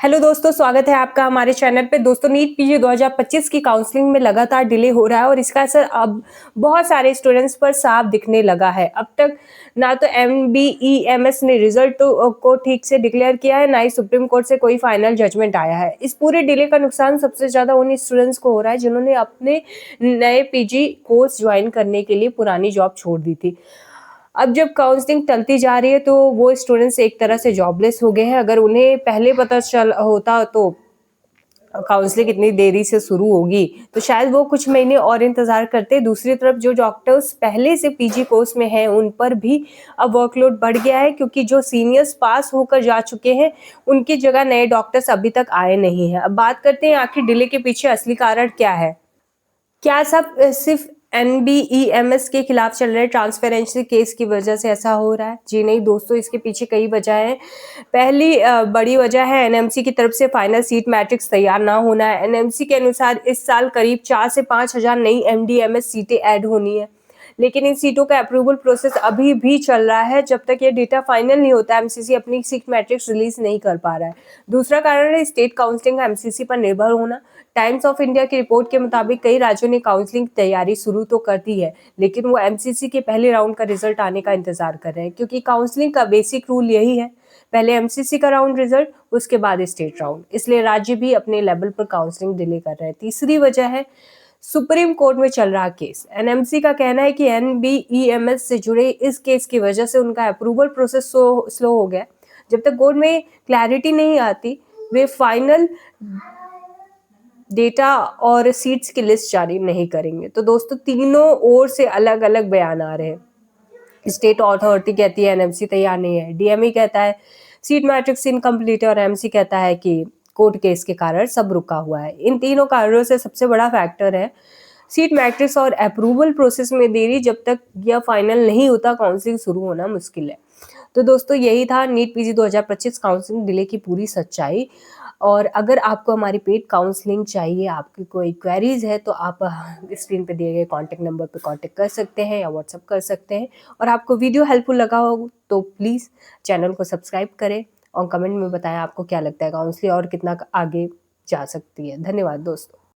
Hello दोस्तों, स्वागत है आपका हमारे चैनल पे। दोस्तों, नीट पीजी 2025 की काउंसलिंग में लगातार डिले हो रहा है और इसका असर अब बहुत सारे स्टूडेंट्स पर साफ दिखने लगा है। अब तक ना तो एमबीईएमएस ने रिजल्ट को ठीक से डिक्लेयर किया है, ना ही सुप्रीम कोर्ट से कोई फाइनल जजमेंट आया है। इस पूरे डिले का नुकसान सबसे ज्यादा उन स्टूडेंट्स को हो रहा है जिन्होंने अपने नए पीजी कोर्स ज्वाइन करने के लिए पुरानी जॉब छोड़ दी थी। अब जब काउंसलिंग टलती जा रही है तो वो स्टूडेंट्स एक तरह से जॉबलेस हो गए हैं। अगर उन्हें पहले पता चल होता तो काउंसलिंग इतनी देरी से शुरू होगी तो शायद वो कुछ महीने और इंतजार करते। दूसरी तरफ जो डॉक्टर्स पहले से पीजी कोर्स में हैं उन पर भी अब वर्कलोड बढ़ गया है, क्योंकि जो सीनियर्स पास होकर जा चुके हैं उनकी जगह नए डॉक्टर्स अभी तक आए नहीं हैं। अब बात करते हैं आखिर डिले के पीछे असली कारण क्या है। क्या सब सिर्फ एनबीईएमएस के खिलाफ चल रहे ट्रांसपेरेंसी केस की वजह से ऐसा हो रहा है? जी नहीं दोस्तों, इसके पीछे कई वजह हैं। पहली बड़ी वजह है एनएमसी की तरफ से फाइनल सीट मैट्रिक्स तैयार ना होना है। एनएमसी के अनुसार इस साल करीब 4 से 5 हजार नई एमडीएमएस सीटें ऐड होनी है, लेकिन इन सीटों का अप्रूवल प्रोसेस अभी भी चल रहा है। जब तक ये डेटा फाइनल नहीं होता, एमसीसी अपनी सीट मैट्रिक्स रिलीज नहीं कर पा रहा है। दूसरा कारण है स्टेट काउंसलिंग का एमसीसी पर निर्भर होना। टाइम्स ऑफ इंडिया की रिपोर्ट के मुताबिक कई राज्यों ने काउंसलिंग की तैयारी शुरू तो कर दी है, लेकिन वो एमसीसी के पहले राउंड का रिजल्ट आने का इंतजार कर रहे हैं, क्योंकि काउंसलिंग का बेसिक रूल यही है, पहले एमसीसी का राउंड रिजल्ट, उसके बाद स्टेट राउंड। इसलिए राज्य भी अपने लेवल पर काउंसलिंग डिले कर रहे हैं। तीसरी वजह है सुप्रीम कोर्ट में चल रहा केस। एनएमसी का कहना है कि एनबीईएमएस से जुड़े इस केस की वजह से उनका अप्रूवल प्रोसेस स्लो हो गया। जब तक कोर्ट में क्लैरिटी नहीं आती, वे फाइनल डेटा और सीट्स की लिस्ट जारी नहीं करेंगे। तो दोस्तों, तीनों ओर से अलग अलग बयान आ रहे हैं। स्टेट अथॉरिटी कहती है एनएमसी तैयार नहीं है, डीएमई कहता है सीट मैट्रिक्स इनकम्प्लीट है, और एमसी कहता है कि कोर्ट केस के कारण सब रुका हुआ है। इन तीनों कारणों से सबसे बड़ा फैक्टर है सीट मैट्रिक्स और अप्रूवल प्रोसेस में देरी। जब तक यह फाइनल नहीं होता, काउंसलिंग शुरू होना मुश्किल है। तो दोस्तों, यही था नीट पीजी 2025 काउंसलिंग डिले की पूरी सच्चाई। और अगर आपको हमारी पेड काउंसलिंग चाहिए, आपकी कोई क्वेरीज है, तो आप स्क्रीन पे दिए गए कॉन्टैक्ट नंबर पे कॉन्टैक्ट कर सकते हैं या व्हाट्सअप कर सकते हैं। और आपको वीडियो हेल्पफुल लगा हो तो प्लीज़ चैनल को सब्सक्राइब करें और कमेंट में बताएं आपको क्या लगता है काउंसलिंग और कितना आगे जा सकती है। धन्यवाद दोस्तों।